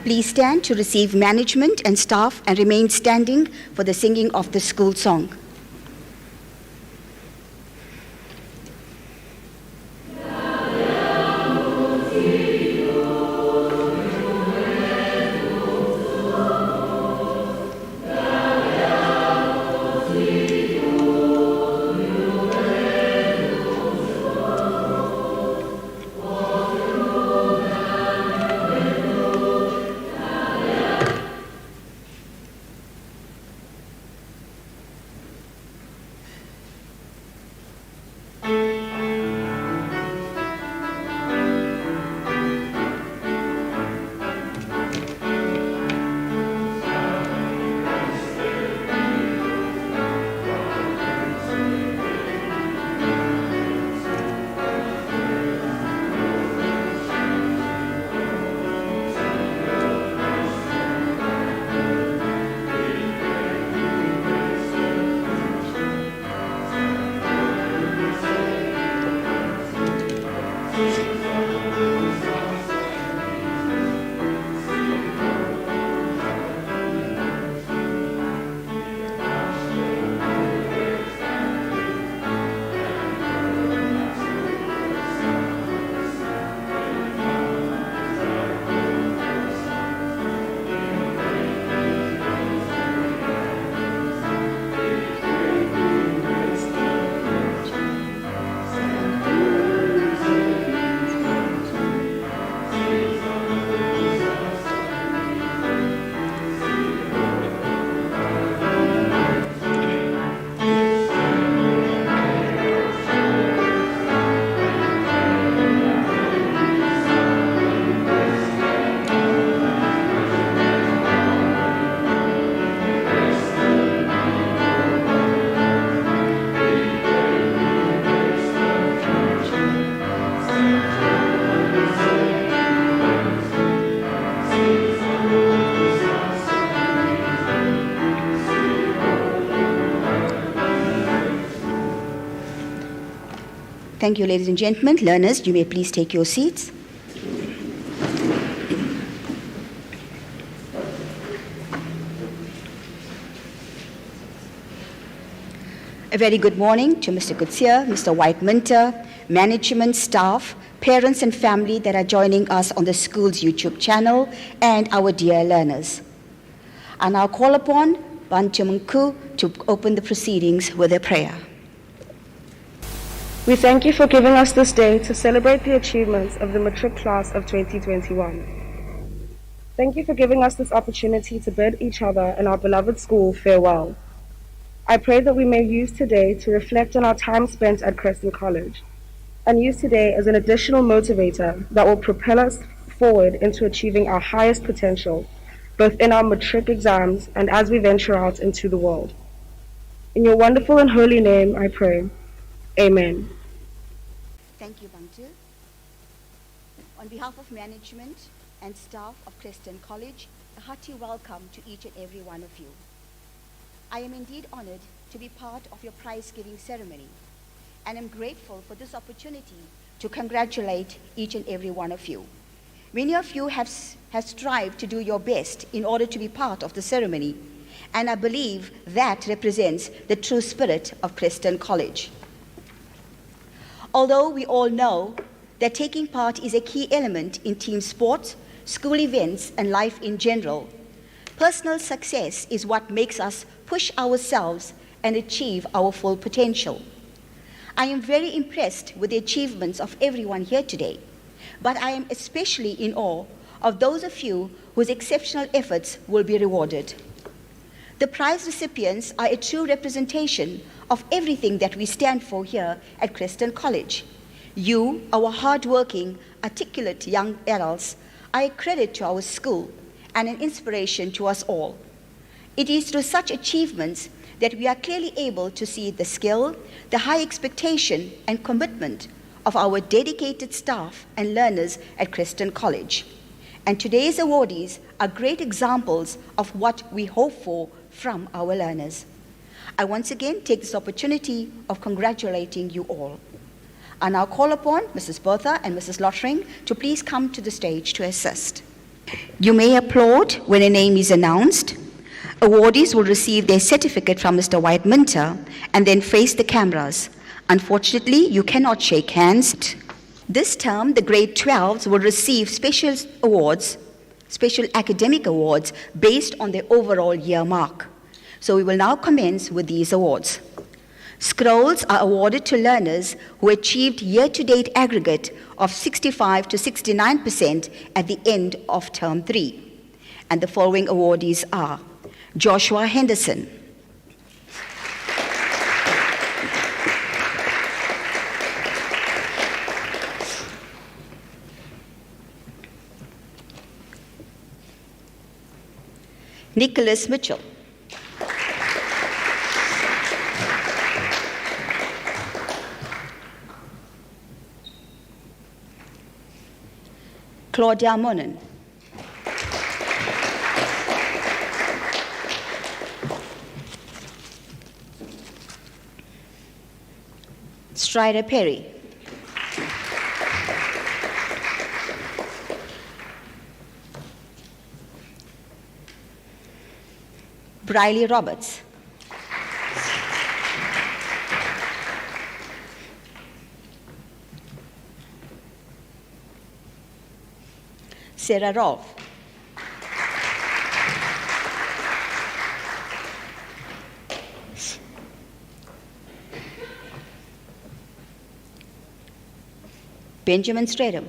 Please stand to receive management and staff and remain standing for the singing of the school song. Thank you, ladies and gentlemen. Learners, you may please take your seats. A very good morning to Mr. Gutsia, Mr. White-Minter, management, staff, parents and family that are joining us on the school's YouTube channel, and our dear learners. I now call upon Ban Chimunku to open the proceedings with a prayer. We thank you for giving us this day to celebrate the achievements of the matric class of 2021. Thank you for giving us this opportunity to bid each other and our beloved school farewell. I pray that we may use today to reflect on our time spent at Creston College and use today as an additional motivator that will propel us forward into achieving our highest potential, both in our matric exams and as we venture out into the world. In your wonderful and holy name, I pray. Amen. Thank you, Bantu. On behalf of management and staff of Creston College, a hearty welcome to each and every one of you. I am indeed honored to be part of your prize-giving ceremony, and am grateful for this opportunity to congratulate each and every one of you. Many of you have strived to do your best in order to be part of the ceremony, and I believe that represents the true spirit of Creston College. Although we all know that taking part is a key element in team sports, school events, and life in general, personal success is what makes us push ourselves and achieve our full potential. I am very impressed with the achievements of everyone here today, but I am especially in awe of those of you whose exceptional efforts will be rewarded. The prize recipients are a true representation of everything that we stand for here at Creston College. You, our hardworking, articulate young adults, are a credit to our school and an inspiration to us all. It is through such achievements that we are clearly able to see the skill, the high expectation and commitment of our dedicated staff and learners at Creston College. And today's awardees are great examples of what we hope for from our learners. I once again take this opportunity of congratulating you all. I now call upon Mrs. Bertha and Mrs. Lottering to please come to the stage to assist. You may applaud when a name is announced. Awardees will receive their certificate from Mr. White Minter and then face the cameras. Unfortunately, you cannot shake hands. This term, the grade 12s will receive special awards, special academic awards based on their overall year mark. So we will now commence with these awards. Scrolls are awarded to learners who achieved year-to-date aggregate of 65 to 69% at the end of term 3. And the following awardees are Joshua Henderson, Nicholas Mitchell, Claudia Monin, Strider Perry, Briley Roberts, Sarah Rolfe, Benjamin Stradham,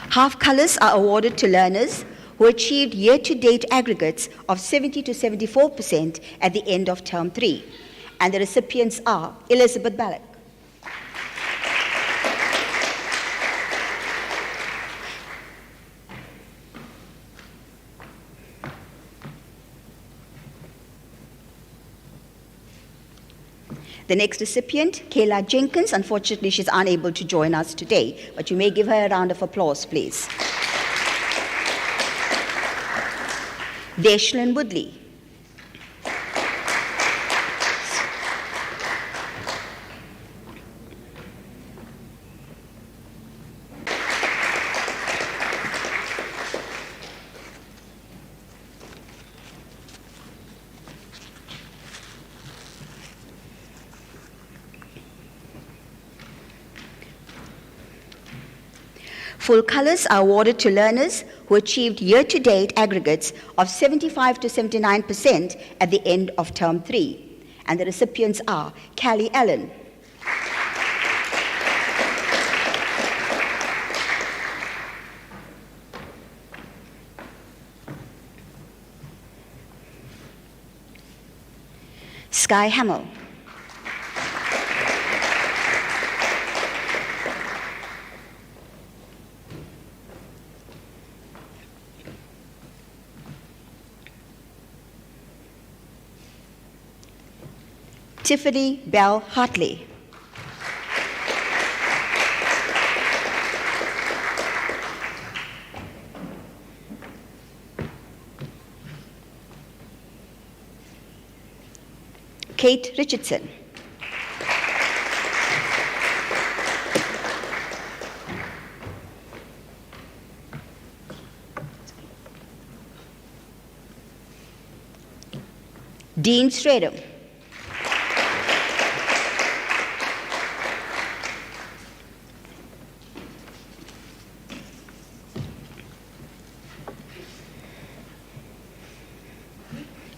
half colors are awarded to learners who achieved year-to-date aggregates of 70 to 74% at the end of term 3. And the recipients are Elizabeth Ballack, the next recipient, Kayla Jenkins. Unfortunately, she's unable to join us today, but you may give her a round of applause, please. Deshlyn Woodley, full colors are awarded to learners who achieved year-to-date aggregates of 75 to 79% at the end of term 3. And the recipients are Callie Allen, Sky Hamill, Tiffany Bell Hartley, Kate Richardson, Dean Stradham,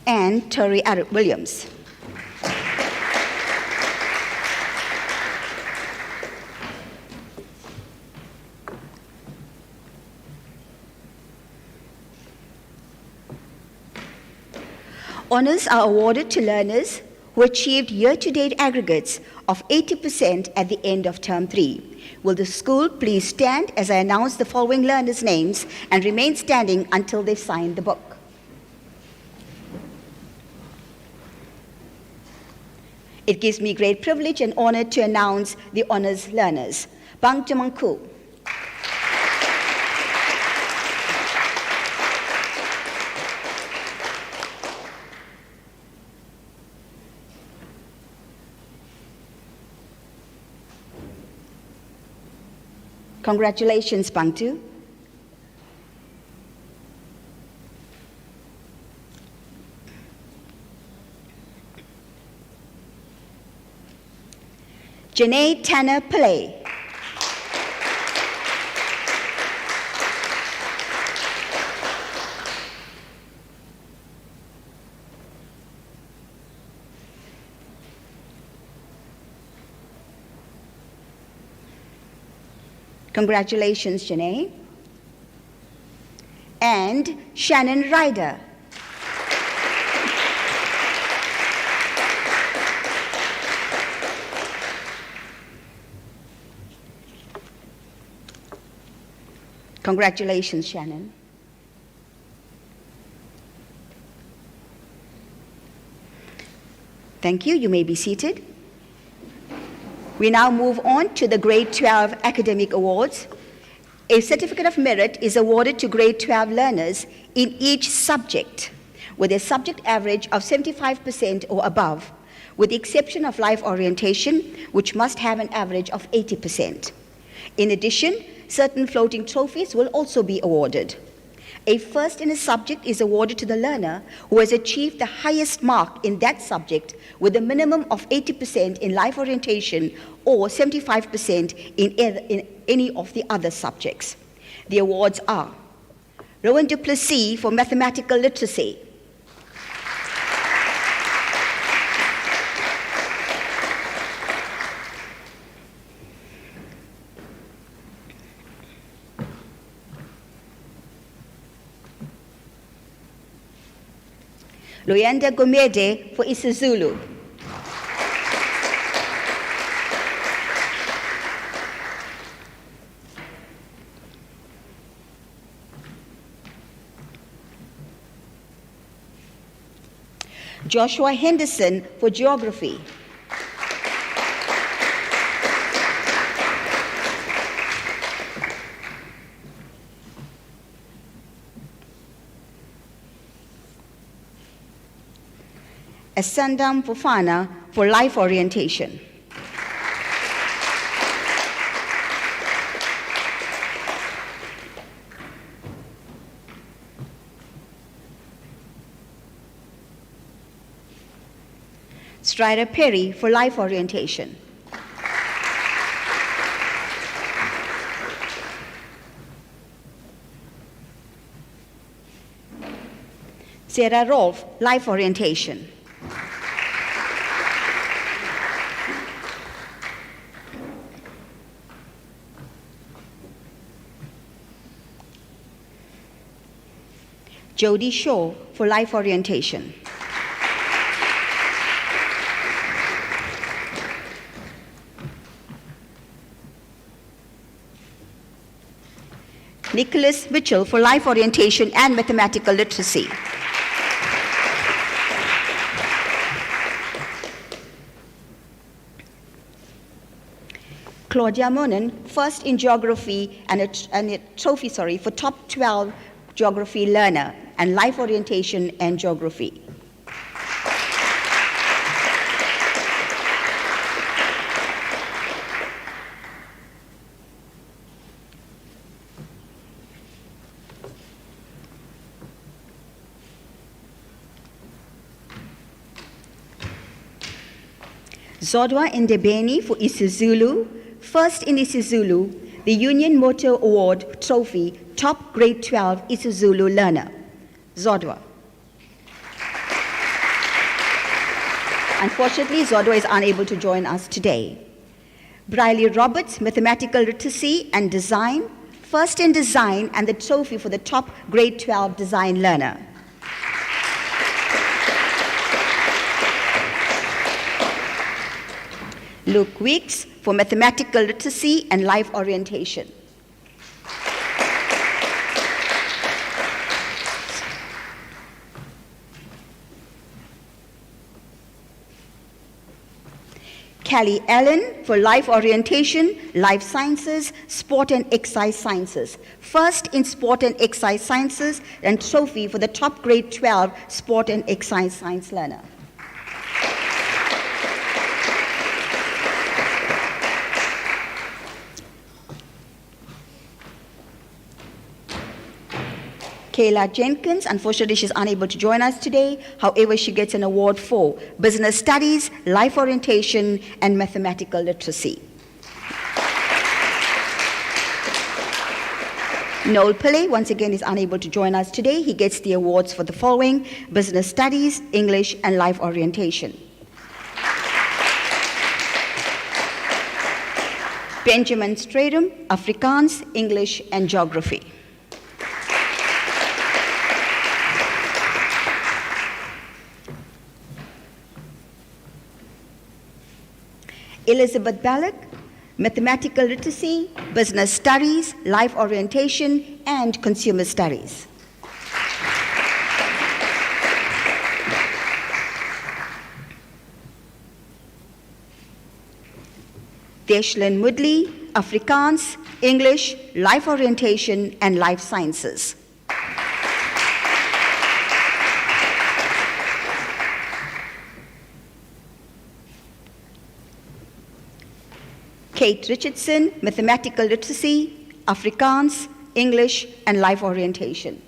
and Terry Williams. Honors are awarded to learners who achieved year-to-date aggregates of 80% at the end of term 3. Will the school please stand as I announce the following learners' names and remain standing until they've signed the book. It gives me great privilege and honor to announce the honors learners. Bang Jamanku, Congratulations, Pangtu. Janae Tanner Pillay. Congratulations, Janae. And Shannon Ryder. Congratulations, Shannon. Thank you. You may be seated. We now move on to the Grade 12 Academic Awards. A Certificate of Merit is awarded to Grade 12 learners in each subject with a subject average of 75% or above, with the exception of life orientation, which must have an average of 80%. In addition, certain floating trophies will also be awarded. A first in a subject is awarded to the learner who has achieved the highest mark in that subject with a minimum of 80% in life orientation or 75% in any of the other subjects. The awards are Rowan Duplessis for mathematical literacy, Luyanda Gomede for isiZulu, Joshua Henderson for geography, Asandam Fofana for life orientation, Strider Perry for life orientation, Sarah Rolfe, life orientation, Jody Shaw for life orientation, Nicholas Mitchell for life orientation and mathematical literacy, Claudia Monin, first in geography and a trophy for top 12 geography learner and life orientation and geography. Zodwa Ndebeni for isiZulu, first in isiZulu, the Union Motor Award Trophy, top grade 12 isiZulu learner. Zodwa. Unfortunately, Zodwa is unable to join us today. Briley Roberts, mathematical literacy and design, first in design and the trophy for the top grade 12 design learner. Luke Weeks for mathematical literacy and life orientation. Callie Allen for life orientation, life sciences, sport and exercise sciences. First in sport and exercise sciences and trophy for the top grade 12 sport and exercise science learner. Kayla Jenkins, unfortunately she's unable to join us today. However, she gets an award for Business Studies, Life Orientation, and Mathematical Literacy. Noel Pillay, once again, is unable to join us today. He gets the awards for the following: Business Studies, English, and Life Orientation. Benjamin Stradum, Afrikaans, English, and Geography. Elizabeth Ballack, Mathematical Literacy, Business Studies, Life Orientation, and Consumer Studies. Deshlyn Moodley, Afrikaans, English, Life Orientation, and Life Sciences. Kate Richardson, Mathematical Literacy, Afrikaans, English, and Life Orientation.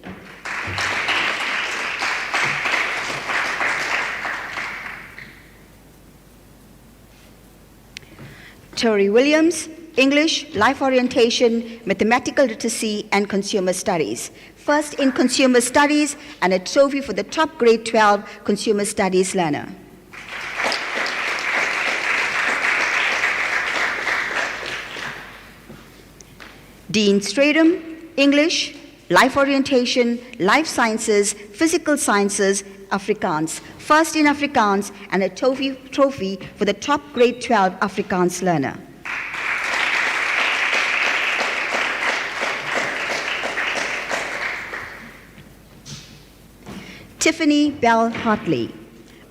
Tori Williams, English, Life Orientation, Mathematical Literacy, and Consumer Studies. First in Consumer Studies, and a trophy for the top grade 12 Consumer Studies learner. Dean Stradum, English, Life Orientation, Life Sciences, Physical Sciences, Afrikaans. First in Afrikaans, and a trophy for the top grade 12 Afrikaans learner. Tiffany Bell Hartley,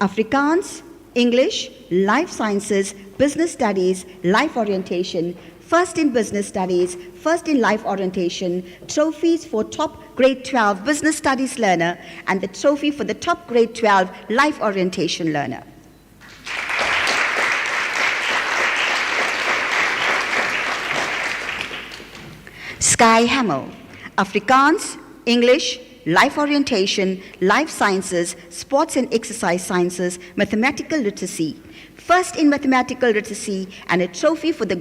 Afrikaans, English, Life Sciences, Business Studies, Life Orientation. First in Business Studies, first in Life Orientation, trophies for top grade 12 Business Studies learner, and the trophy for the top grade 12 Life Orientation learner. Sky Hamill, Afrikaans, English, Life Orientation, Life Sciences, Sports and Exercise Sciences, Mathematical Literacy. First in Mathematical Literacy, and a trophy for the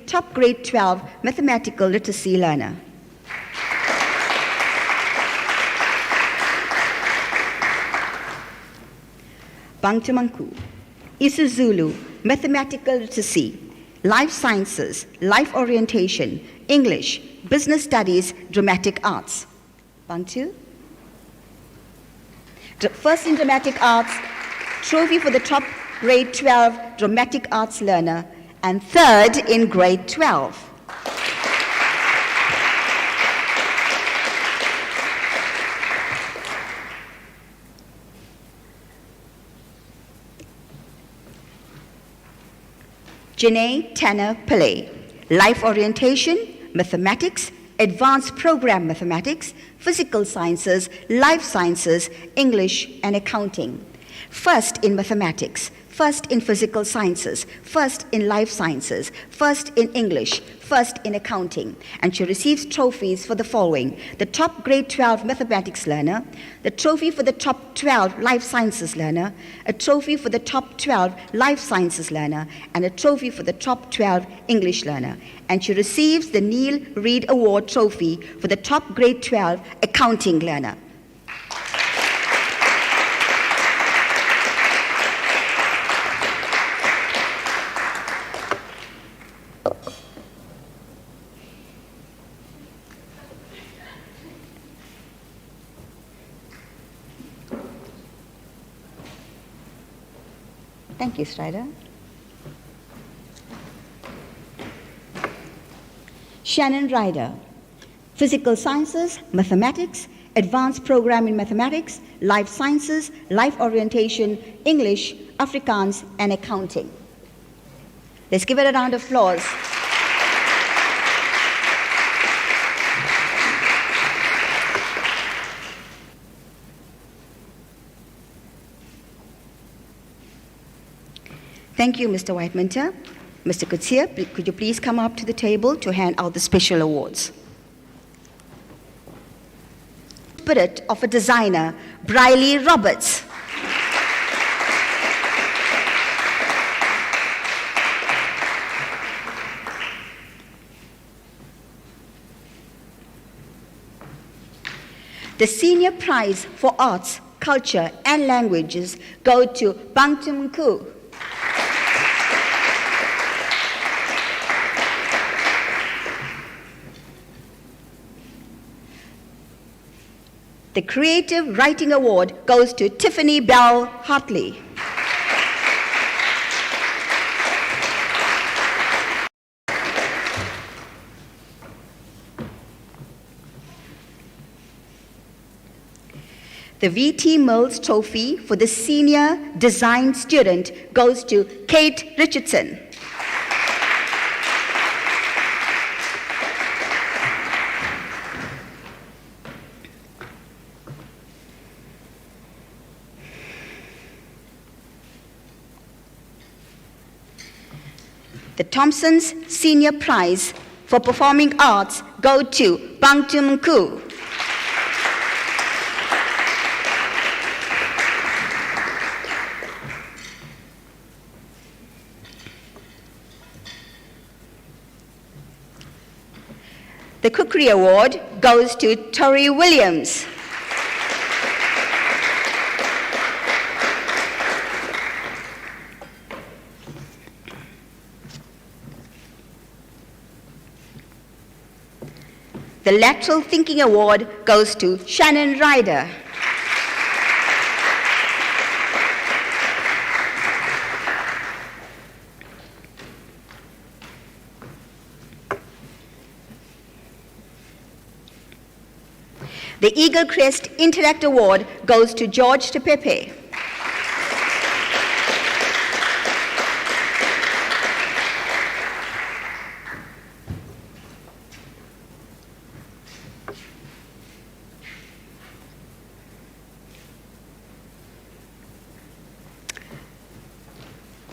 top grade 12 Mathematical Literacy learner. Bangtamanku, isiZulu, Mathematical Literacy, Life Sciences, Life Orientation, English, Business Studies, Dramatic Arts. Bantu. First in Dramatic Arts, trophy for the top grade 12 Dramatic Arts learner, and third in grade 12. Janae Tanner Pillay, Life Orientation, Mathematics, Advanced Program Mathematics, Physical Sciences, Life Sciences, English, and Accounting. First in Mathematics, first in Physical Sciences, first in Life Sciences, first in English, first in Accounting. And she receives trophies for the following: the top grade 12 Mathematics learner, the trophy for the top 12 Life Sciences learner, a trophy for the top 12 Life Sciences learner, and a trophy for the top 12 English learner. And she receives the Neil Reed Award trophy for the top grade 12 Accounting learner. Thank you, Strider. Shannon Ryder, Physical Sciences, Mathematics, Advanced Program in Mathematics, Life Sciences, Life Orientation, English, Afrikaans, and Accounting. Let's give it a round of applause. Thank you, Mr. Whiteminter. Mr. Kutsia, could you please come up to the table to hand out the special awards? spirit of a designer, Briley Roberts. The senior prize for arts, culture, and languages go to Bangtumku. The Creative Writing Award goes to Tiffany Bell Hartley. The V.T. Mills Trophy for the Senior Design Student goes to Kate Richardson. The Thompson's Senior Prize for Performing Arts go to Bangtumku. The Cookery Award goes to Tori Williams. The Lateral Thinking Award goes to Shannon Ryder. The Eagle Crest Interact Award goes to George Tepepe.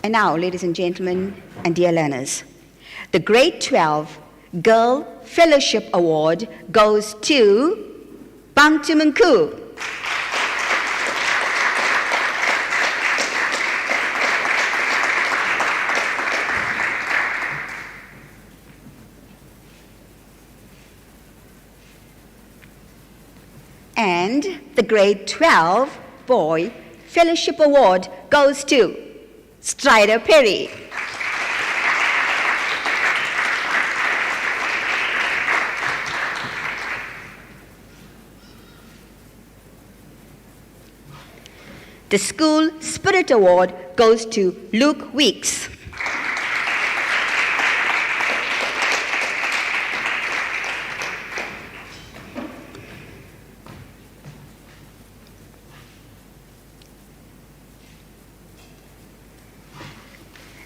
And now, ladies and gentlemen, and dear learners, the Grade 12 Girl Fellowship Award goes to Bangtumku. And the Grade 12 Boy Fellowship Award goes to Strider Perry. The School Spirit Award goes to Luke Weeks.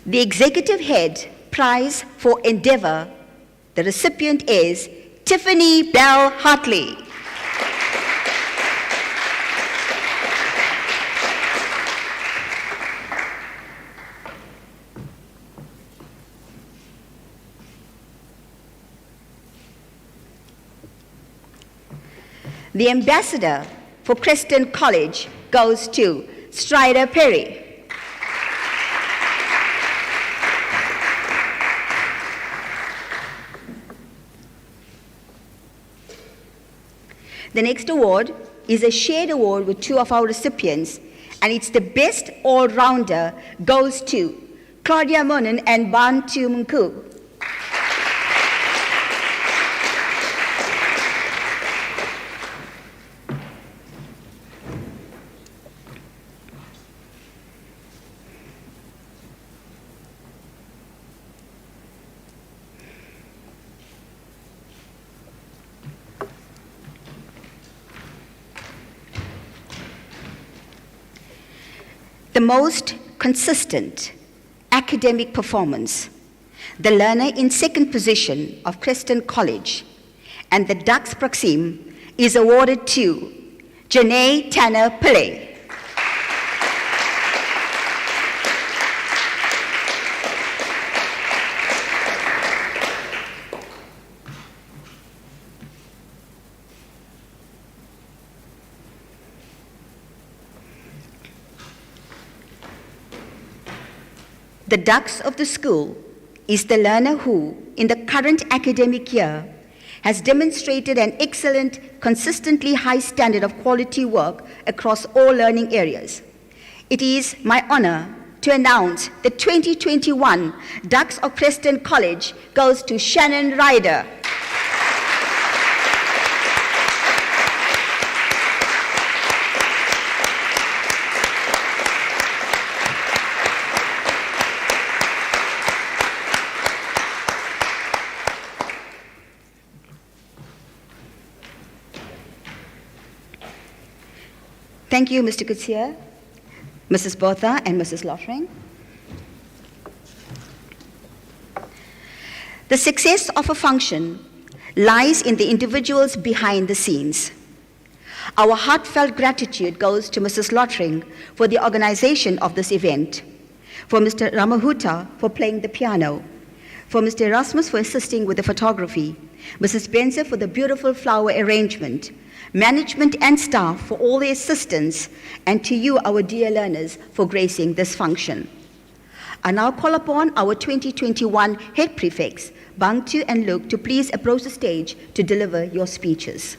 The Executive Head Prize for Endeavor, the recipient is Tiffany Bell Hartley. The Ambassador for Creston College goes to Strider Perry. The next award is a shared award with two of our recipients, and it's the Best All-Rounder goes to Claudia Monin and Ban Tumku. The most consistent academic performance, the learner in second position of Creston College and the Dux Proxim is awarded to Janae Tanner Pillay. The dux of the school is the learner who, in the current academic year, has demonstrated an excellent, consistently high standard of quality work across all learning areas. It is my honor to announce the 2021 Dux of Creston College goes to Shannon Ryder. Thank you, Mr. Coetzee, Mrs. Botha, and Mrs. Lottering. The success of a function lies in the individuals behind the scenes. Our heartfelt gratitude goes to Mrs. Lottering for the organization of this event, for Mr. Ramahuta for playing the piano, for Mr. Erasmus for assisting with the photography, Mrs. Benzer for the beautiful flower arrangement, management and staff for all their assistance, and to you, our dear learners, for gracing this function. I now call upon our 2021 head prefects, Bangtu and Luke, to please approach the stage to deliver your speeches.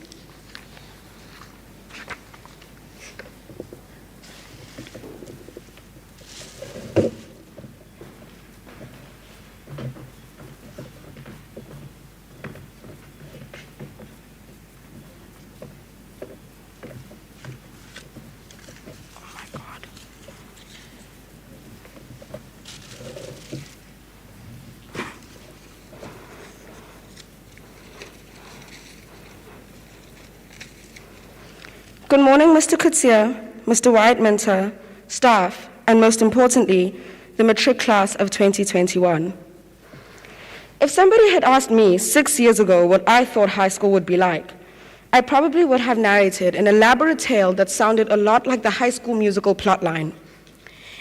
Good morning, Mr. Coetzee, Mr. White-Minter, staff, and most importantly, the matric class of 2021. If somebody had asked me 6 years ago what I thought high school would be like, I probably would have narrated an elaborate tale that sounded a lot like the High School Musical plotline.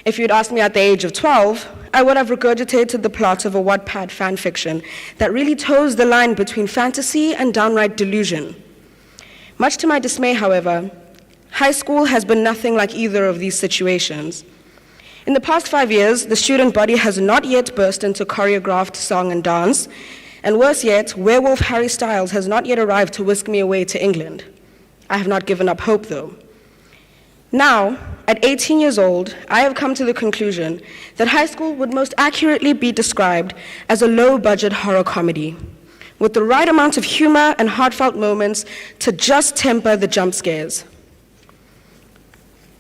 If you'd asked me at the age of 12, I would have regurgitated the plot of a Wattpad fanfiction that really toes the line between fantasy and downright delusion. Much to my dismay, however, high school has been nothing like either of these situations. In the past 5 years, the student body has not yet burst into choreographed song and dance, and worse yet, werewolf Harry Styles has not yet arrived to whisk me away to England. I have not given up hope, though. Now, at 18 years old, I have come to the conclusion that high school would most accurately be described as a low-budget horror comedy, with the right amount of humor and heartfelt moments to just temper the jump scares.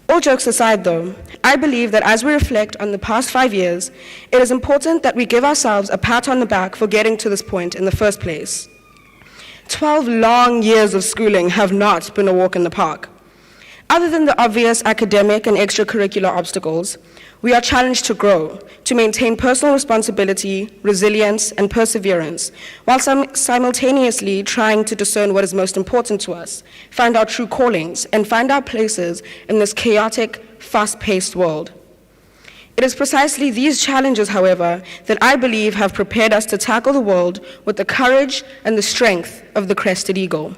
All jokes aside, though, I believe that as we reflect on the past 5 years, it is important that we give ourselves a pat on the back for getting to this point in the first place. 12 long years of schooling have not been a walk in the park. Other than the obvious academic and extracurricular obstacles, we are challenged to grow, to maintain personal responsibility, resilience, and perseverance, while simultaneously trying to discern what is most important to us, find our true callings, and find our places in this chaotic, fast-paced world. It is precisely these challenges, however, that I believe have prepared us to tackle the world with the courage and the strength of the crested eagle.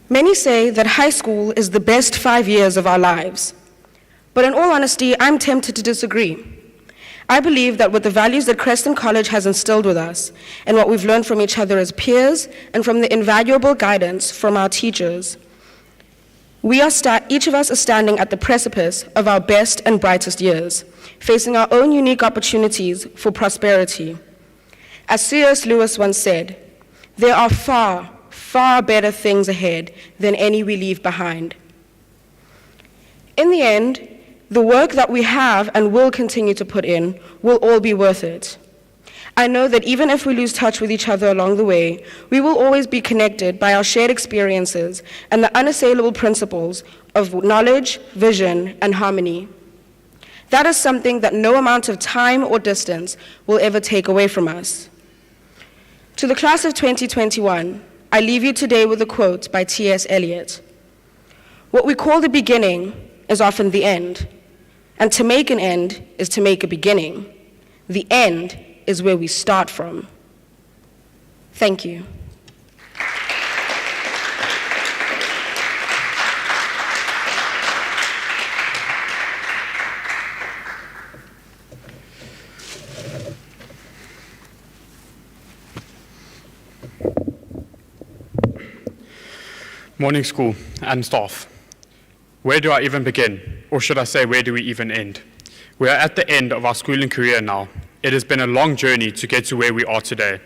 Many say that high school is the best 5 years of our lives. But in all honesty, I'm tempted to disagree. I believe that with the values that Creston College has instilled with us, and what we've learned from each other as peers, and from the invaluable guidance from our teachers, each of us is standing at the precipice of our best and brightest years, facing our own unique opportunities for prosperity. As C.S. Lewis once said, there are far, far better things ahead than any we leave behind. In the end, the work that we have and will continue to put in will all be worth it. I know that even if we lose touch with each other along the way, we will always be connected by our shared experiences and the unassailable principles of knowledge, vision, and harmony. That is something that no amount of time or distance will ever take away from us. To the class of 2021, I leave you today with a quote by T.S. Eliot. What we call the beginning is often the end, and to make an end is to make a beginning. The end is where we start from. Thank you. Morning school and staff. Where do I even begin? Or should I say, where do we even end? We are at the end of our schooling career now. It has been a long journey to get to where we are today.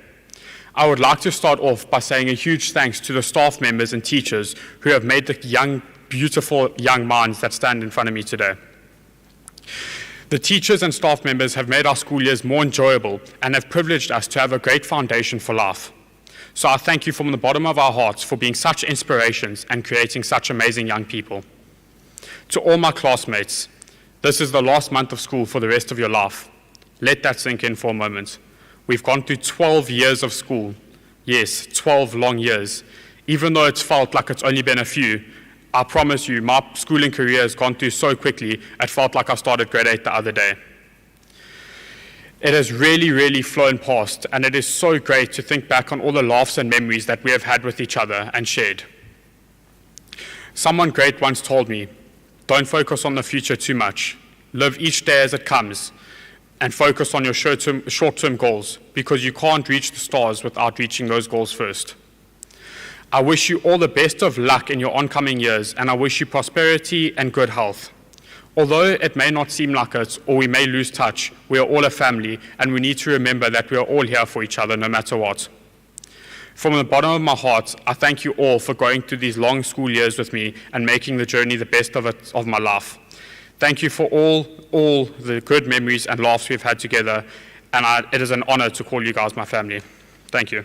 I would like to start off by saying a huge thanks to the staff members and teachers who have made the young, beautiful young minds that stand in front of me today. The teachers and staff members have made our school years more enjoyable and have privileged us to have a great foundation for life. So I thank you from the bottom of our hearts for being such inspirations and creating such amazing young people. To all my classmates, this is the last month of school for the rest of your life. Let that sink in for a moment. We've gone through 12 years of school. Yes, 12 long years. Even though it's felt like it's only been a few, I promise you, my schooling career has gone through so quickly, it felt like I started grade 8 the other day. It has really, really flown past, and it is so great to think back on all the laughs and memories that we have had with each other and shared. Someone great once told me, don't focus on the future too much. Live each day as it comes, and focus on your short-term goals, because you can't reach the stars without reaching those goals first. I wish you all the best of luck in your oncoming years, and I wish you prosperity and good health. Although it may not seem like it, or we may lose touch, we are all a family, and we need to remember that we are all here for each other no matter what. From the bottom of my heart, I thank you all for going through these long school years with me and making the journey the best of my life. Thank you for all the good memories and laughs we've had together, and it is an honor to call you guys my family. Thank you.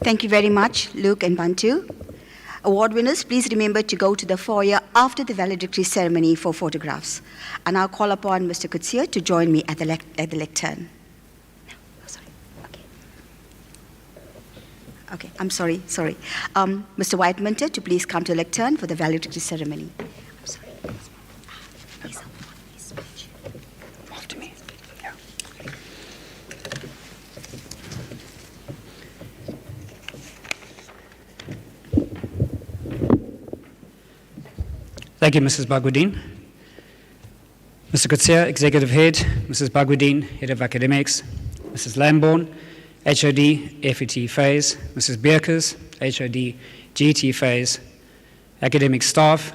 Thank you very much, Luke and Bantu. Award winners, please remember to go to the foyer after the valedictory ceremony for photographs. And I'll call upon Mr. Kutsia to join me at the lectern. No, oh, sorry. Okay, I'm sorry. Mr. Whiteminter to please come to the lectern for the valedictory ceremony. I'm sorry. Please, After me. Yeah. Thank you, Mrs. Bagudin. Mr. Kutsia, Executive Head, Mrs. Bagudin, Head of Academics, Mrs. Lambourne, HOD, FET Phase, Mrs. Bierkes, HOD, GT Phase, academic staff,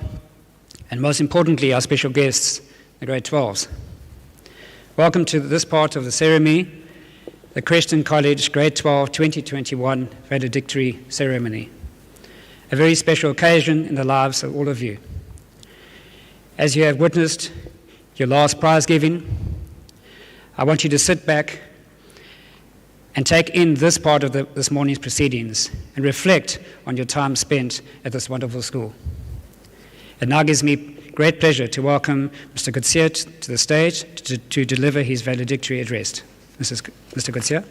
and most importantly, our special guests, the grade 12s. Welcome to this part of the ceremony, the Creston College Grade 12 2021 Valedictory Ceremony, a very special occasion in the lives of all of you. As you have witnessed your last prize giving, I want you to sit back and take in this part of this morning's proceedings and reflect on your time spent at this wonderful school. It now gives me great pleasure to welcome Mr. Kutsia to the stage to deliver his valedictory address. Mr. Kutsia.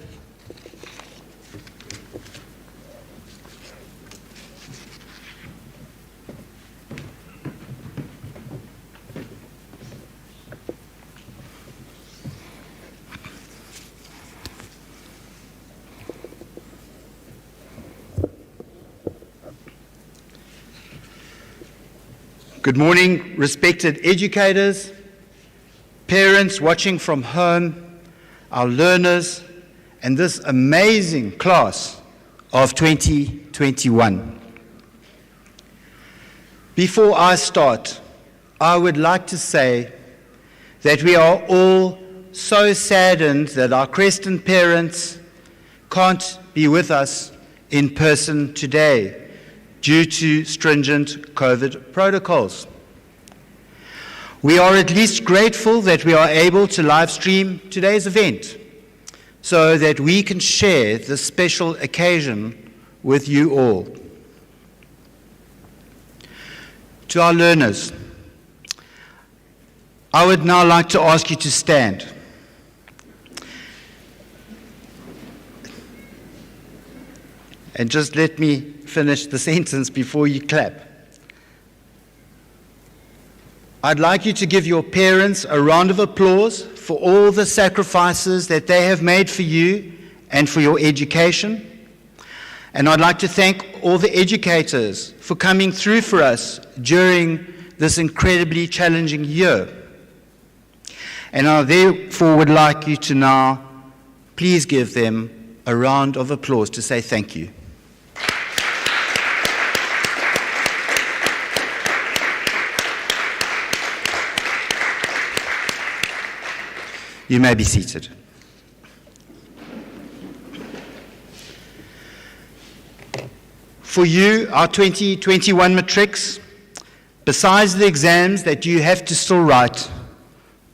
Good morning, respected educators, parents watching from home, our learners, and this amazing class of 2021. Before I start, I would like to say that we are all so saddened that our Creston parents can't be with us in person today due to stringent COVID protocols. We are at least grateful that we are able to live stream today's event so that we can share this special occasion with you all. To our learners, I would now like to ask you to stand. And just let me finish the sentence before you clap. I'd like you to give your parents a round of applause for all the sacrifices that they have made for you and for your education. And I'd like to thank all the educators for coming through for us during this incredibly challenging year. And I therefore would like you to now please give them a round of applause to say thank you. You may be seated. For you, our 2021 matrics, besides the exams that you have to still write,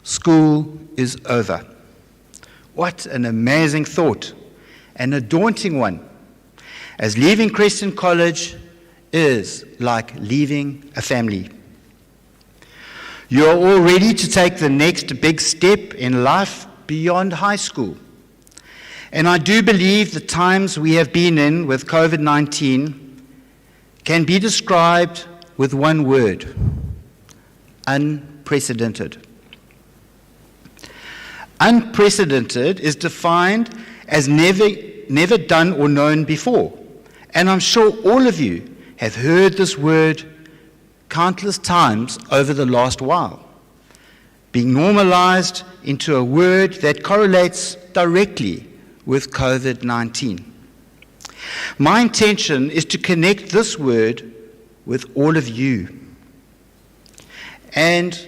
school is over. What an amazing thought, and a daunting one, as leaving Creston College is like leaving a family. You are all ready to take the next big step in life beyond high school. And I do believe the times we have been in with COVID-19 can be described with one word: unprecedented. Unprecedented is defined as never done or known before. And I'm sure all of you have heard this word countless times over the last while, being normalized into a word that correlates directly with COVID-19. My intention is to connect this word with all of you. And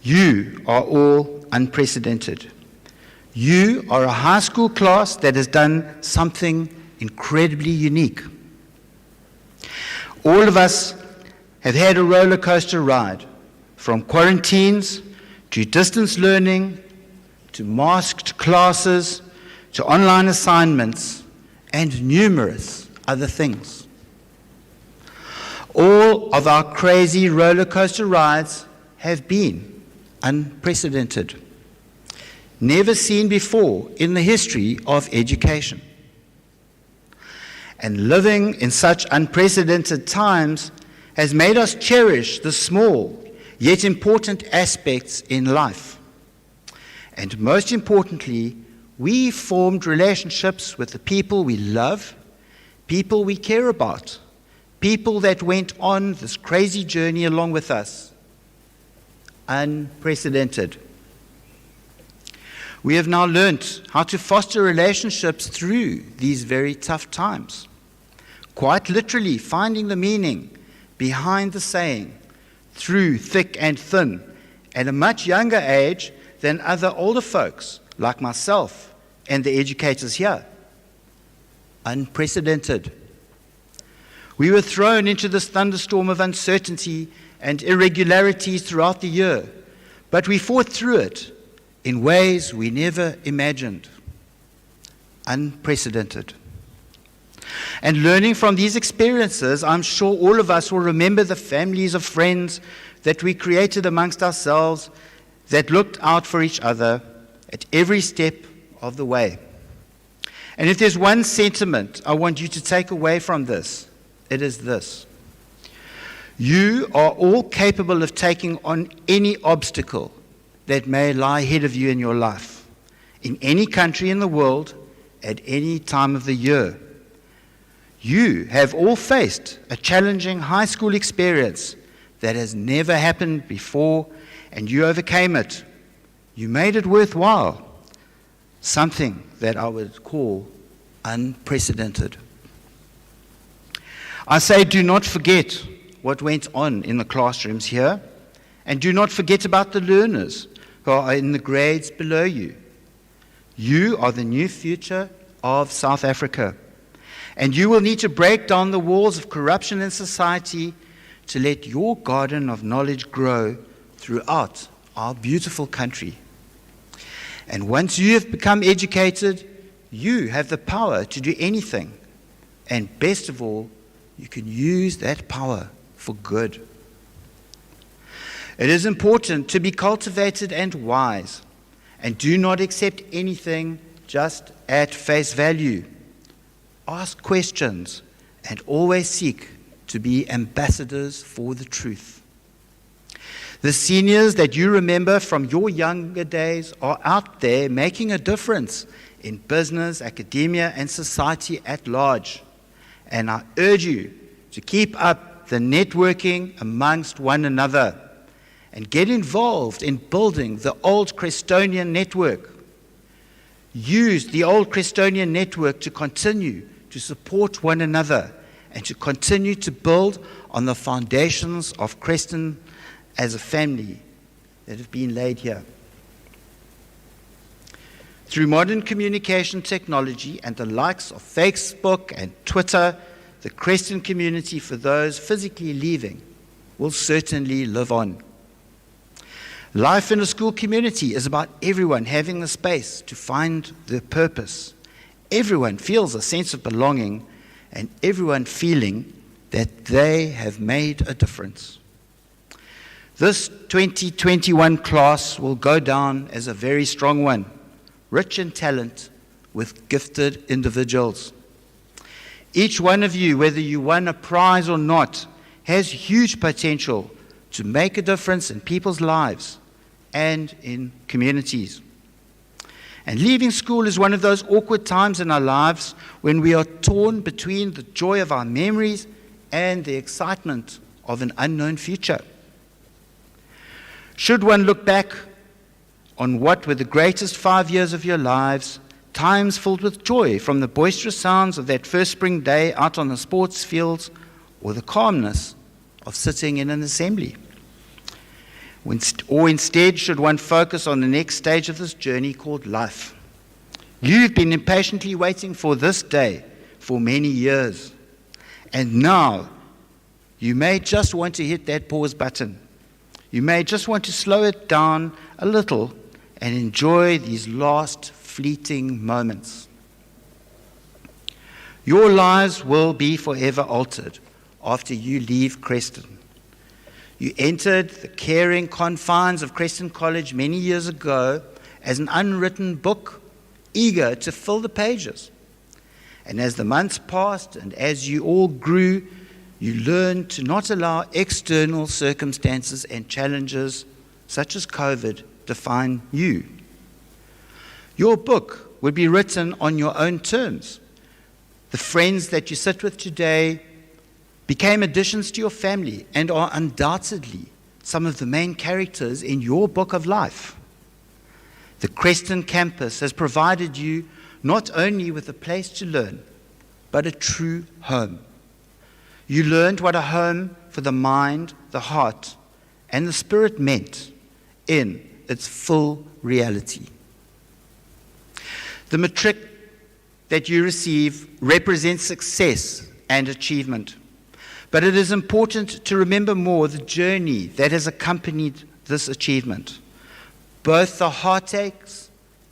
you are all unprecedented. You are a high school class that has done something incredibly unique. All of us have had a roller coaster ride, from quarantines to distance learning to masked classes to online assignments and numerous other things. All of our crazy roller coaster rides have been unprecedented, never seen before in the history of education. And living in such unprecedented times has made us cherish the small yet important aspects in life. And most importantly, we formed relationships with the people we love, people we care about, people that went on this crazy journey along with us. Unprecedented. We have now learnt how to foster relationships through these very tough times, quite literally finding the meaning behind the saying, through thick and thin, at a much younger age than other older folks like myself and the educators here. Unprecedented. We were thrown into this thunderstorm of uncertainty and irregularities throughout the year, but we fought through it in ways we never imagined. Unprecedented. And learning from these experiences, I'm sure all of us will remember the families of friends that we created amongst ourselves that looked out for each other at every step of the way. And if there's one sentiment I want you to take away from this, it is this: you are all capable of taking on any obstacle that may lie ahead of you in your life, in any country in the world, at any time of the year. You have all faced a challenging high school experience that has never happened before, and you overcame it. You made it worthwhile, something that I would call unprecedented. I say, do not forget what went on in the classrooms here, and do not forget about the learners who are in the grades below you. You are the new future of South Africa, and you will need to break down the walls of corruption in society to let your garden of knowledge grow throughout our beautiful country. And once you have become educated, you have the power to do anything. And best of all, you can use that power for good. It is important to be cultivated and wise, and do not accept anything just at face value. Ask questions and always seek to be ambassadors for the truth. The seniors that you remember from your younger days are out there making a difference in business, academia, and society at large. And I urge you to keep up the networking amongst one another and get involved in building the old Crestonian network. Use the old Crestonian network to continue to support one another and to continue to build on the foundations of Creston as a family that have been laid here. Through modern communication technology and the likes of Facebook and Twitter, the Creston community, for those physically leaving, will certainly live on. Life in a school community is about everyone having the space to find their purpose. Everyone feels a sense of belonging, and everyone feeling that they have made a difference. This 2021 class will go down as a very strong one, rich in talent, with gifted individuals. Each one of you, whether you won a prize or not, has huge potential to make a difference in people's lives and in communities. And leaving school is one of those awkward times in our lives when we are torn between the joy of our memories and the excitement of an unknown future. Should one look back on what were the greatest 5 years of your lives, times filled with joy, from the boisterous sounds of that first spring day out on the sports fields, or the calmness of sitting in an assembly? Or instead, should one focus on the next stage of this journey called life? You've been impatiently waiting for this day for many years, and now you may just want to hit that pause button. You may just want to slow it down a little and enjoy these last fleeting moments. Your lives will be forever altered after you leave Creston. You entered the caring confines of Creston College many years ago as an unwritten book, eager to fill the pages. And as the months passed and as you all grew, you learned to not allow external circumstances and challenges such as COVID define you. Your book would be written on your own terms. The friends that you sit with today became additions to your family and are undoubtedly some of the main characters in your book of life. The Creston campus has provided you not only with a place to learn, but a true home. You learned what a home for the mind, the heart, and the spirit meant in its full reality. The matric that you receive represents success and achievement. But it is important to remember more the journey that has accompanied this achievement, both the heartaches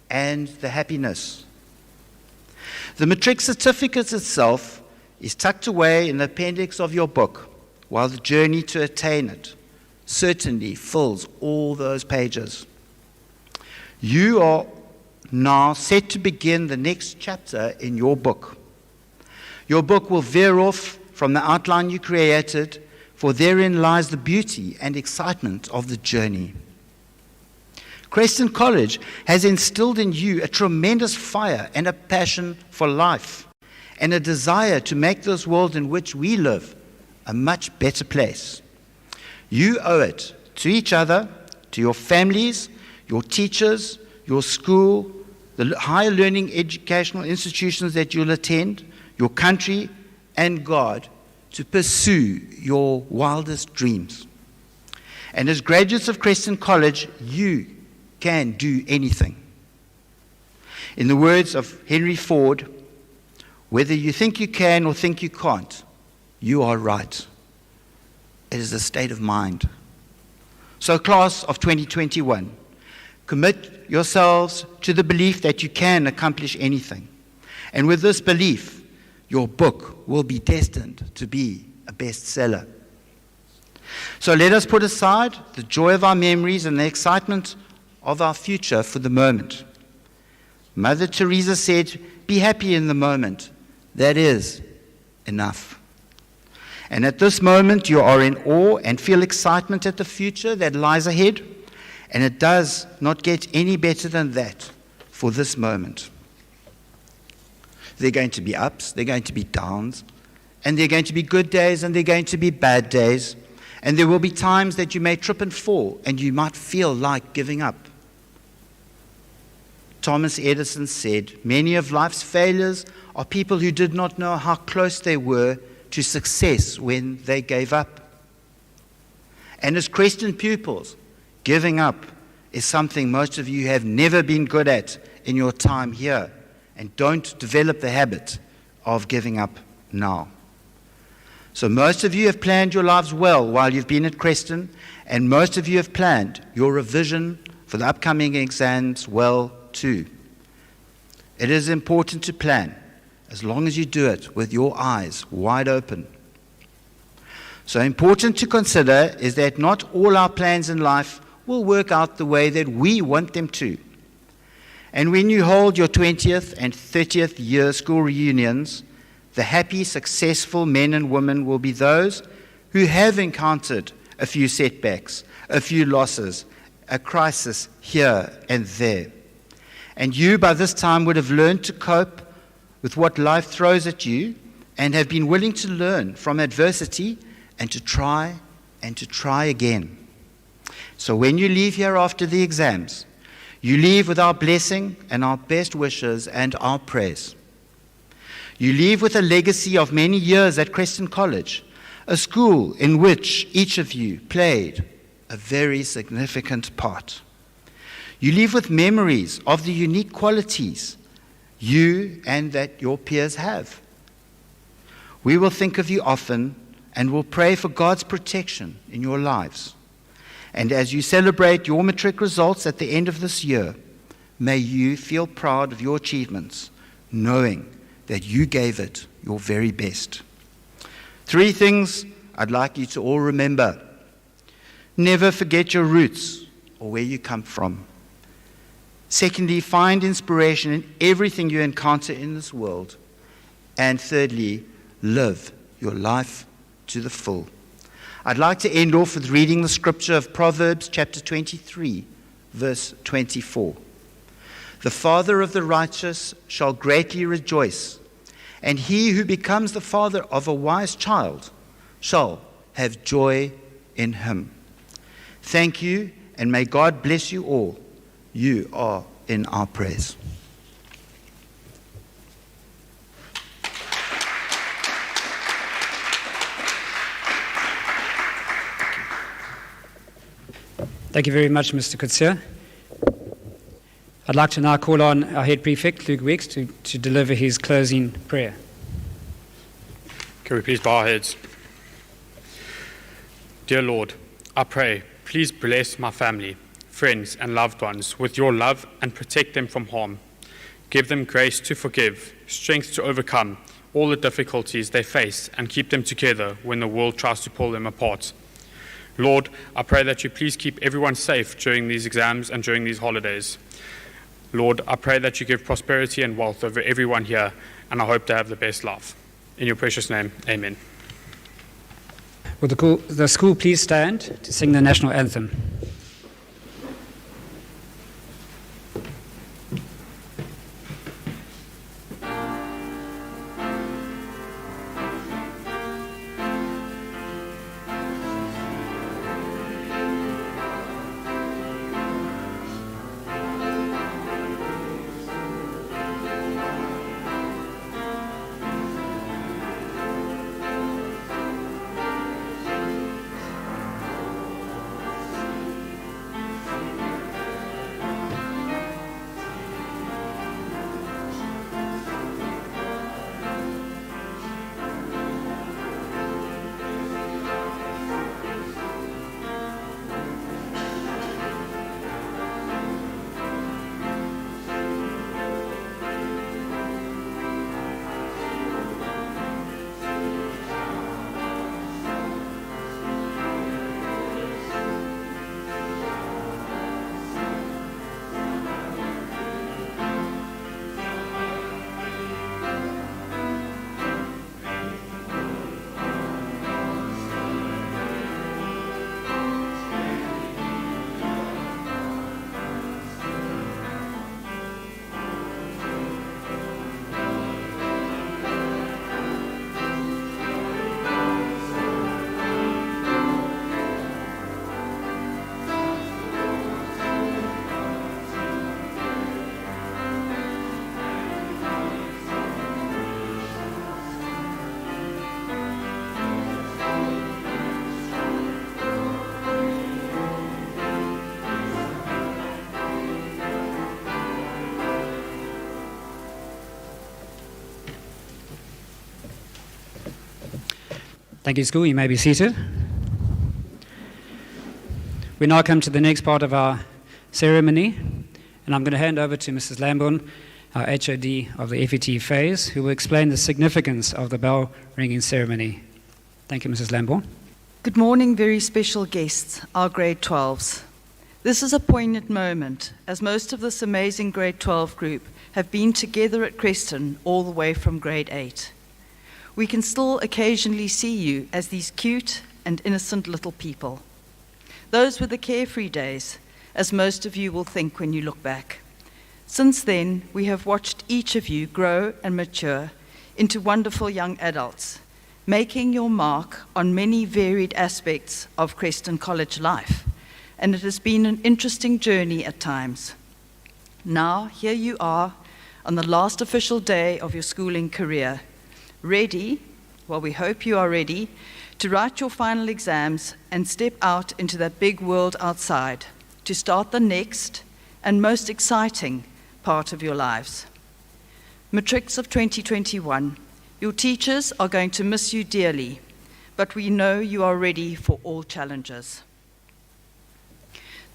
and the happiness. The matric certificate itself is tucked away in the appendix of your book, while the journey to attain it certainly fills all those pages. You are now set to begin the next chapter in your book. Your book will veer off from the outline you created, for therein lies the beauty and excitement of the journey. Creston College has instilled in you a tremendous fire and a passion for life, and a desire to make this world in which we live a much better place. You owe it to each other, to your families, your teachers, your school, the higher learning educational institutions that you'll attend, your country, and God, to pursue your wildest dreams. And as graduates of Creston College, you can do anything. In the words of Henry Ford, whether you think you can or think you can't, you are right. It is a state of mind. So, class of 2021, commit yourselves to the belief that you can accomplish anything. And with this belief, your book will be destined to be a bestseller. So let us put aside the joy of our memories and the excitement of our future for the moment. Mother Teresa said, "Be happy in the moment. That is enough." And at this moment, you are in awe and feel excitement at the future that lies ahead. And it does not get any better than that for this moment. There are going to be ups, there are going to be downs, and there are going to be good days and there are going to be bad days. And there will be times that you may trip and fall and you might feel like giving up. Thomas Edison said, "Many of life's failures are people who did not know how close they were to success when they gave up." And as Creston pupils, giving up is something most of you have never been good at in your time here, and don't develop the habit of giving up now. So most of you have planned your lives well while you've been at Creston, and most of you have planned your revision for the upcoming exams well too. It is important to plan, as long as you do it with your eyes wide open. So important to consider is that not all our plans in life will work out the way that we want them to. And when you hold your 20th and 30th year school reunions, the happy, successful men and women will be those who have encountered a few setbacks, a few losses, a crisis here and there. And you, by this time, would have learned to cope with what life throws at you and have been willing to learn from adversity and to try again. So when you leave here after the exams, you leave with our blessing and our best wishes and our praise. You leave with a legacy of many years at Creston College, a school in which each of you played a very significant part. You leave with memories of the unique qualities you and that your peers have. We will think of you often and will pray for God's protection in your lives. And as you celebrate your matric results at the end of this year, may you feel proud of your achievements, knowing that you gave it your very best. 3 things I'd like you to all remember. Never forget your roots or where you come from. Secondly, find inspiration in everything you encounter in this world. And thirdly, live your life to the full. I'd like to end off with reading the scripture of Proverbs chapter 23, verse 24. The father of the righteous shall greatly rejoice, and he who becomes the father of a wise child shall have joy in him. Thank you, and may God bless you all. You are in our prayers. Thank you very much, Mr. Coetzee. I'd like to now call on our head prefect, Luke Weeks, to deliver his closing prayer. Can we please bow our heads? Dear Lord, I pray, please bless my family, friends, and loved ones with your love and protect them from harm. Give them grace to forgive, strength to overcome all the difficulties they face, and keep them together when the world tries to pull them apart. Lord, I pray that you please keep everyone safe during these exams and during these holidays. Lord, I pray that you give prosperity and wealth over everyone here, and I hope to have the best life. In your precious name, amen. Will the school please stand to sing the national anthem? Thank you, school. You may be seated. We now come to the next part of our ceremony, and I'm going to hand over to Mrs. Lambourne, our HOD of the FET phase, who will explain the significance of the bell ringing ceremony. Thank you, Mrs. Lambourne. Good morning, very special guests, our grade 12s. This is a poignant moment, as most of this amazing grade 12 group have been together at Creston all the way from grade 8. We can still occasionally see you as these cute and innocent little people. Those were the carefree days, as most of you will think when you look back. Since then, we have watched each of you grow and mature into wonderful young adults, making your mark on many varied aspects of Creston College life, and it has been an interesting journey at times. Now, here you are on the last official day of your schooling career, ready, well, we hope you are ready, to write your final exams and step out into that big world outside to start the next and most exciting part of your lives. Matrics of 2021, your teachers are going to miss you dearly, but we know you are ready for all challenges.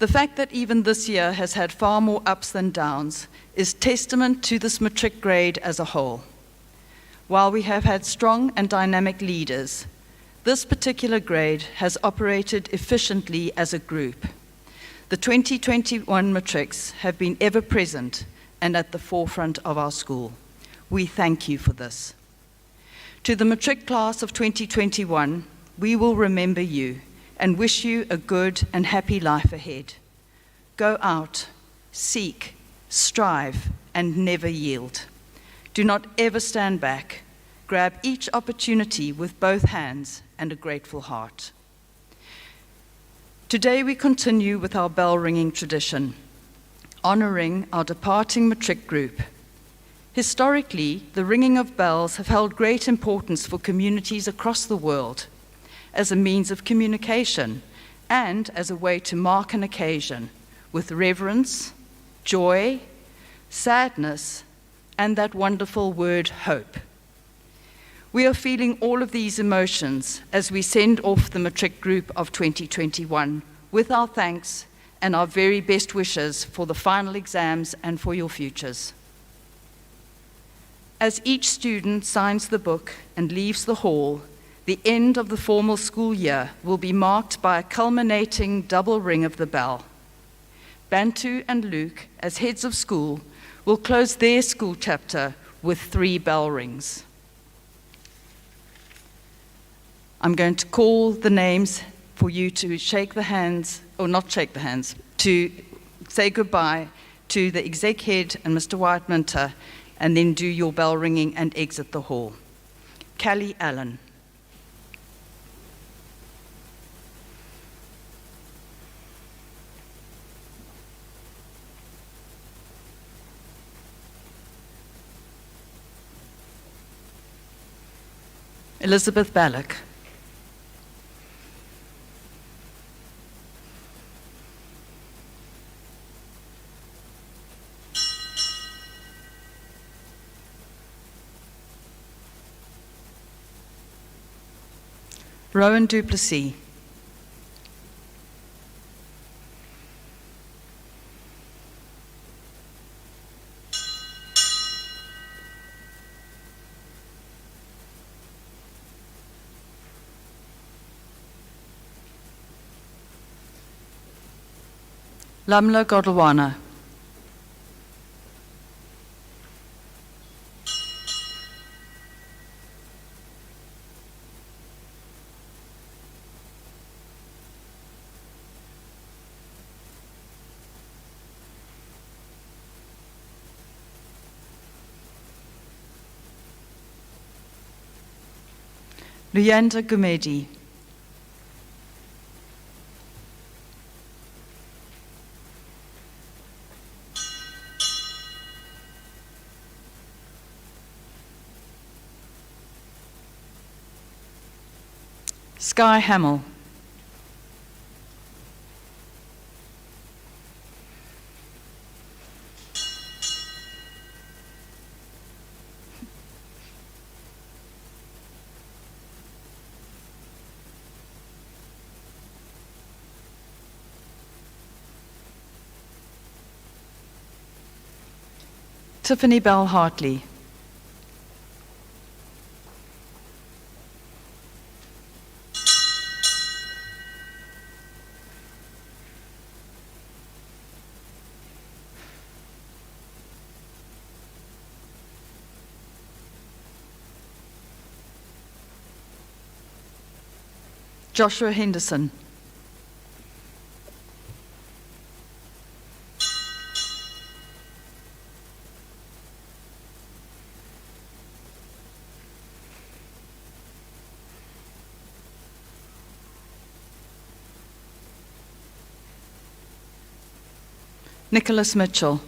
The fact that even this year has had far more ups than downs is testament to this matric grade as a whole. While we have had strong and dynamic leaders, this particular grade has operated efficiently as a group. The 2021 matrics have been ever present and at the forefront of our school. We thank you for this. To the matric class of 2021, we will remember you and wish you a good and happy life ahead. Go out, seek, strive, and never yield. Do not ever stand back. Grab each opportunity with both hands and a grateful heart. Today we continue with our bell ringing tradition, honoring our departing matric group. Historically, the ringing of bells have held great importance for communities across the world, as a means of communication and as a way to mark an occasion with reverence, joy, sadness, and that wonderful word, hope. We are feeling all of these emotions as we send off the matric group of 2021 with our thanks and our very best wishes for the final exams and for your futures. As each student signs the book and leaves the hall, the end of the formal school year will be marked by a culminating double ring of the bell. Bantu and Luke, as heads of school, will close their school chapter with 3 bell rings. I'm going to call the names for you to shake the hands, or not shake the hands, to say goodbye to the exec head and Mr. Whiteminter, and then do your bell ringing and exit the hall. Callie Allen. Elizabeth Ballack. Rowan Duplessis. Lamla Godlwana. Luyanda Gumedi. Sky Hamill. Tiffany Bell Hartley. Joshua Henderson. Nicholas Mitchell.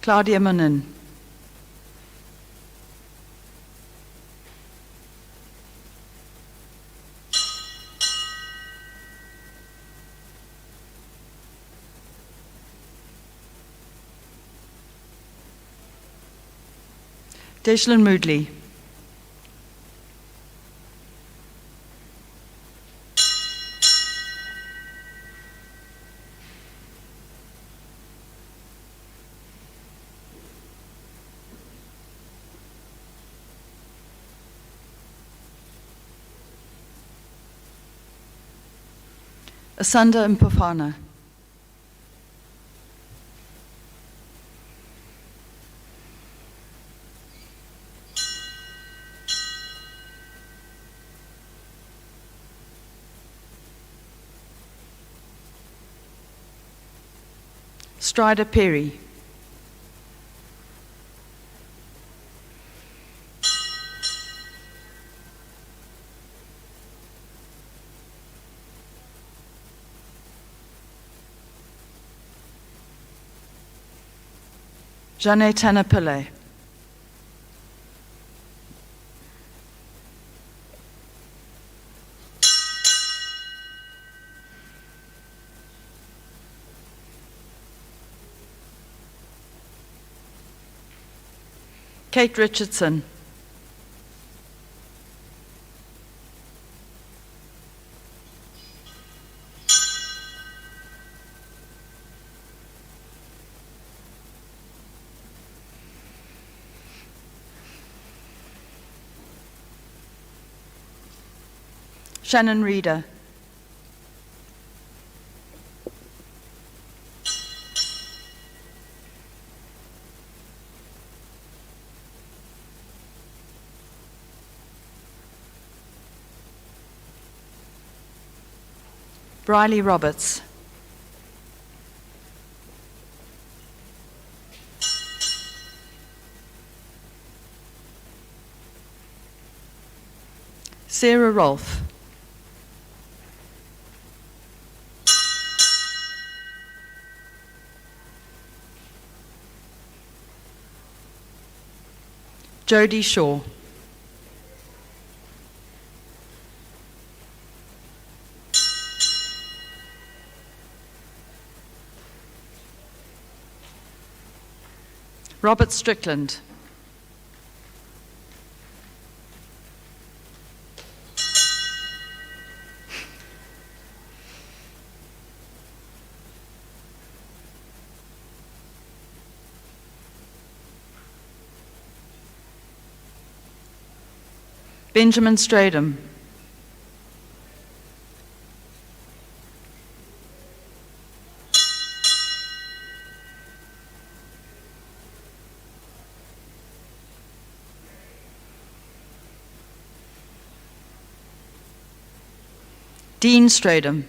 Claudia Manin. Declan Moodley. Asanda Mpofana. Strider Perry. Jane Tanapille. Kate Richardson. Shannon Reeder. Briley Roberts. Sarah Rolfe. Jodie Shaw. Robert Strickland. Benjamin Stradham. Dean Stradham.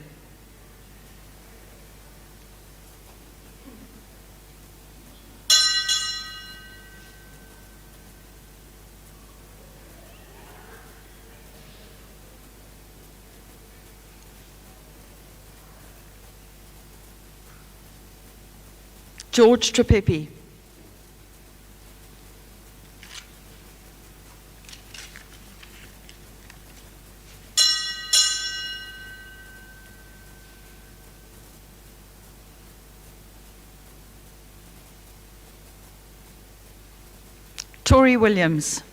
George Trepepi. Tori Williams.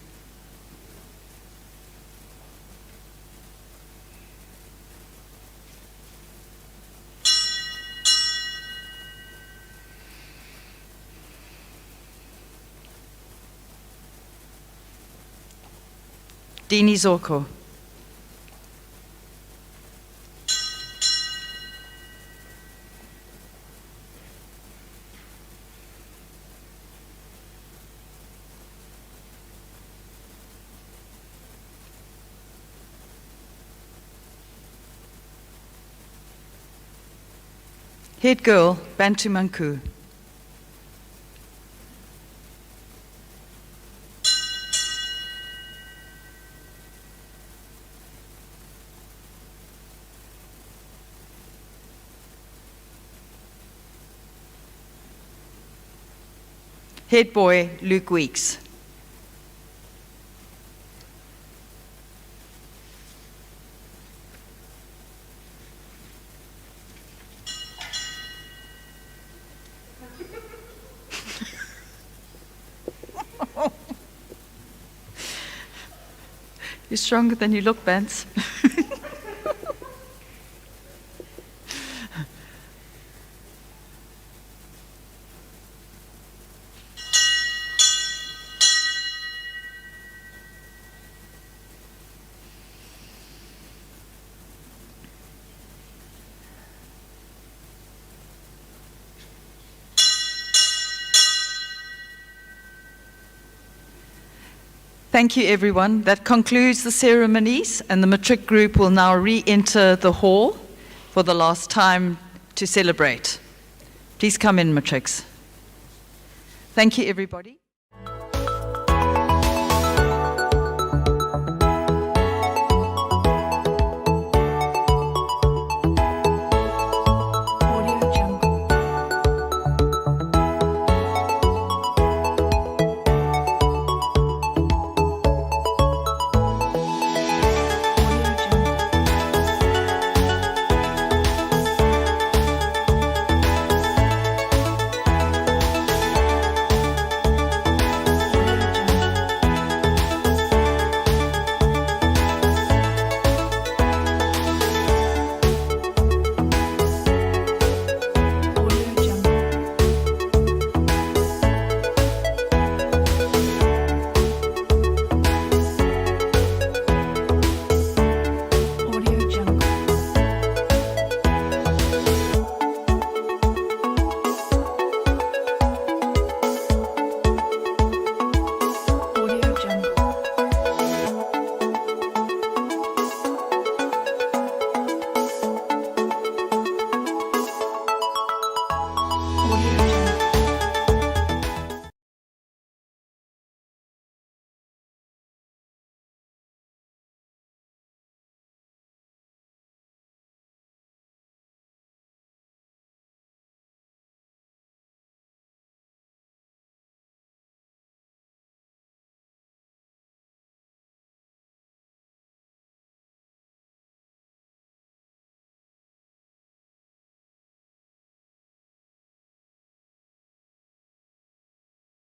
Dini Zorko. Head girl, Bantu Manku. Head boy, Luke Weeks. You're stronger than you look, Bance. Thank you, everyone. That concludes the ceremonies, and the matric group will now re-enter the hall for the last time to celebrate. Please come in, matrics. Thank you, everybody.